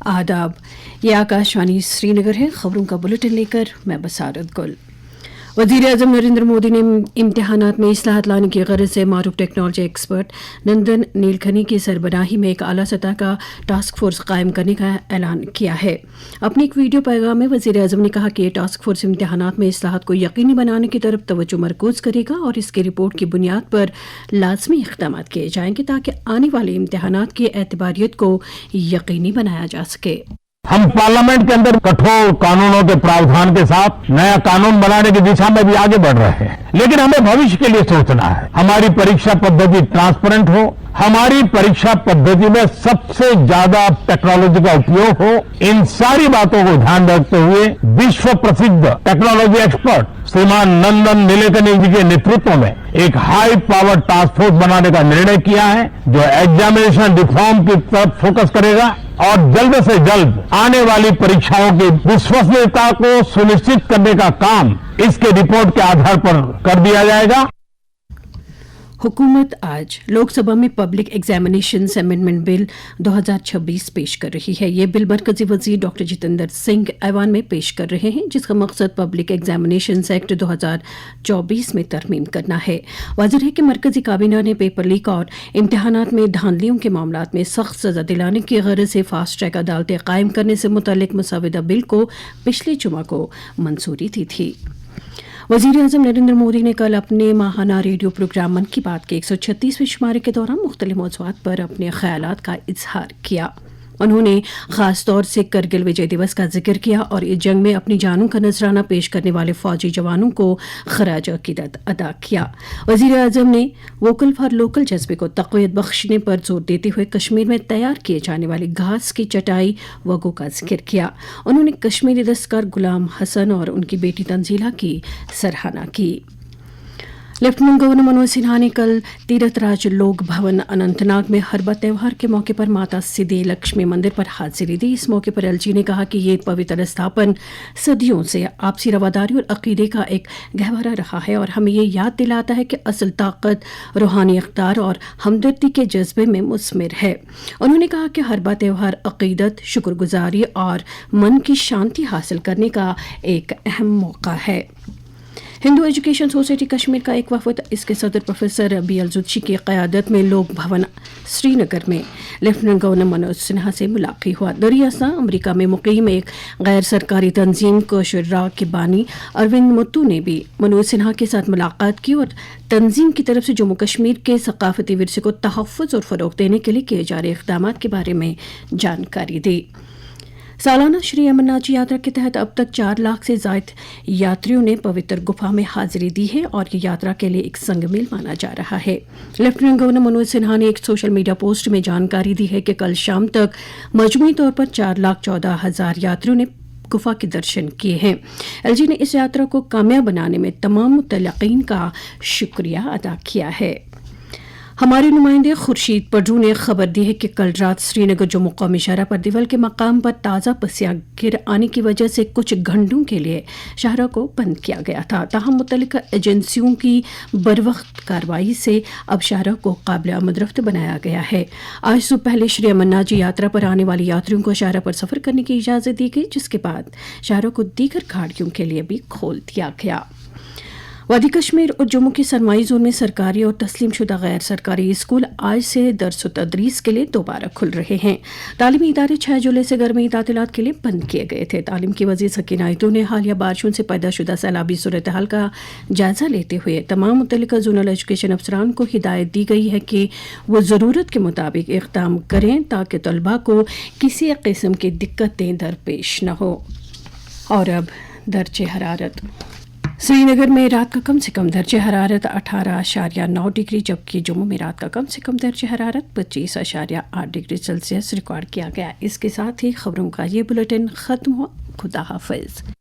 आदाब, ये आकाशवाणी श्रीनगर है। खबरों का बुलेटिन लेकर मैं बसारत गुल। वज़ीर-ए-आज़म नरेंद्र मोदी ने इम्तिहानात में इस्लाहत लाने की ग़रज़ से मारूफ टेक्नोलॉजी एक्सपर्ट नंदन नीलखनी की सरबराही में एक आला सतह का टास्क फोर्स कायम करने का ऐलान किया है। अपने एक वीडियो पैगाम में वज़ीर-ए-आज़म ने कहा कि ये टास्क फोर्स इम्तिहानात में इस्लाहत को यकीनी बनाने की तरफ तवज्जो मरकूज़ करेगा और इसकी रिपोर्ट की बुनियाद पर लाज़मी इक़दाम किए जाएंगे ताकि आने वाले इम्तिहानात की एतबारियत को यकीनी बनाया जा सके। हम पार्लियामेंट के अंदर कठोर कानूनों के प्रावधान के साथ नया कानून बनाने की दिशा में भी आगे बढ़ रहे हैं, लेकिन हमें भविष्य के लिए सोचना है। हमारी परीक्षा पद्धति ट्रांसपेरेंट हो, हमारी परीक्षा पद्धति में सबसे ज्यादा टेक्नोलॉजी का उपयोग हो। इन सारी बातों को ध्यान में रखते हुए विश्व प्रसिद्ध टेक्नोलॉजी एक्सपर्ट श्रीमान नंदन नीलेकनी जी के नेतृत्व में एक हाई पावर टास्क फोर्स बनाने का निर्णय किया है, जो एग्जामिनेशन रिफॉर्म की तरफ फोकस करेगा और जल्द से जल्द आने वाली परीक्षाओं की विश्वसनीयता को सुनिश्चित करने का काम इसके रिपोर्ट के आधार पर कर दिया जाएगा। हुकूमत आज लोकसभा में पब्लिक एग्जामिनेशंस अमेंडमेंट बिल 2026 पेश कर रही है। ये बिल मरकजी वजीर डॉक्टर जितेंद्र सिंह ऐवान में पेश कर रहे हैं, जिसका मकसद पब्लिक एग्जामिनेशंस एक्ट 2024 में तरमीम करना है। वाज़ेह है कि मरकजी काबीना ने पेपर लीक और इम्तिहानात में धांधलियों के मामलात में सख्त सजा दिलाने की ग़रज़ से फास्ट ट्रैक अदालतें कायम करने से मुतल्लिक मुसवदा बिल को पिछले जुमा को मंजूरी दी थी। वज़ीर-ए-आज़म नरेंद्र मोदी ने कल अपने माहाना रेडियो प्रोग्राम मन की बात के 136वें शुमारे के दौरान मुख्तलिफ मौज़ूआत पर अपने ख़यालात का इजहार किया। उन्होंने ख़ास तौर से करगिल विजय दिवस का जिक्र किया और इस जंग में अपनी जानों का नजराना पेश करने वाले फ़ौजी जवानों को ख़राज अक़ीदत अदा किया। वज़ीर-ए-आज़म ने वोकल फॉर लोकल जज्बे को तक़वियत बख्शने पर जोर देते हुए कश्मीर में तैयार किए जाने वाली घास की चटाई वगों का जिक्र किया। उन्होंने कश्मीरी दस्तकार गुलाम हसन और उनकी बेटी तंजीला की सराहना की। लेफ्टिनेंट गवर्नर मनोज सिन्हा ने कल तीरथ राज लोक भवन अनंतनाग में हरबा त्यौहार के मौके पर माता सिद्धि लक्ष्मी मंदिर पर हाजिरी दी। इस मौके पर एलजी ने कहा कि ये पवित्र स्थापन सदियों से आपसी रवादारी और अकीदे का एक गहवारा रहा है और हमें ये याद दिलाता है कि असल ताकत रूहानी इक़्तिदार और हमदर्दी के जज्बे में मुस्मिर है। उन्होंने कहा कि हरबा त्यौहार अकीदत, शुक्रगुजारी और मन की शांति हासिल करने का एक अहम मौका है। हिंदू एजुकेशन सोसाइटी कश्मीर का एक वफद इसके सदर प्रोफेसर बीएल जुत्शी की क़यादत में लोक भवन श्रीनगर में लेफ्टिनेंट गवर्नर मनोज सिन्हा से मुलाकात हुआ। दरियासा अमरीका में मुक़ीम एक गैर सरकारी तंजीम कोशर राग के बानी अरविंद मुत्तू ने भी मनोज सिन्हा के साथ मुलाकात की और तंजीम की तरफ से जम्मू कश्मीर के सकाफती विरसे को तहफ़्फ़ुज़ और फ़रोग़ देने के लिए किए जा रहे इक़दामात के बारे में जानकारी दी। सालाना श्री अमरनाथ जी यात्रा के तहत अब तक 4 लाख से ज़ायद यात्रियों ने पवित्र गुफा में हाजिरी दी है और ये यात्रा के लिए एक संगमील माना जा रहा है। लेफ्टिनेंट गवर्नर मनोज सिन्हा ने एक सोशल मीडिया पोस्ट में जानकारी दी है कि कल शाम तक मजमूई तौर पर 4,14,000 यात्रियों ने गुफा के दर्शन किए हैं। एलजी ने इस यात्रा को कामयाब बनाने में तमाम मुतल्लिक़ीन का शुक्रिया अदा किया है। हमारे नुमाइंदे खुर्शीद पड्रू ने खबर दी है कि कल रात श्रीनगर जम्मू कौमी शहरा पर दिवल के मकाम पर ताज़ा पसिया गिर आने की वजह से कुछ घंटों के लिए शहरा को बंद किया गया था। ताहम मुतल्लिका एजेंसियों की बरवक्त कार्रवाई से अब शहरा को काबिल आमद-रफ्त बनाया गया है। आज सुबह पहले श्री अमरनाथ जी यात्रा पर आने वाले यात्रियों को शहरा पर सफ़र करने की इजाज़त दी गई, जिसके बाद शहरों को दीगर गाड़ियों के लिए भी खोल दिया गया। वादी कश्मीर और जम्मू के सरमाई जोन में सरकारी और तस्लीम शुदा गैर सरकारी स्कूल आज से दर्स व तदरीस के लिए दोबारा खुल रहे हैं। तालीमी इदारे 6 जुलाई से गर्मी तातीलात के लिए बंद किए गए थे। तालीम की वज़ीर सकीना आयतू ने हालिया बारिशों से पैदा शुदा सैलाबी सूरत हाल का जायजा लेते हुए तमाम मुतल्लिका जोनल एजुकेशन अफसरान को हिदायत दी गई है कि वो ज़रूरत के मुताबिक इक़दाम करें ताकि तलबा को किसी किस्म की दिक्कतें दरपेश न हो। और अब दर्जे हरारत। श्रीनगर में रात का कम से कम दर्जे हरारत 18.9 डिग्री, जबकि जम्मू में रात का कम से कम दर्जे हरारत 25.8 डिग्री सेल्सियस रिकॉर्ड किया गया। इसके साथ ही खबरों का ये बुलेटिन ख़त्म हुआ। खुदा हाफिज़।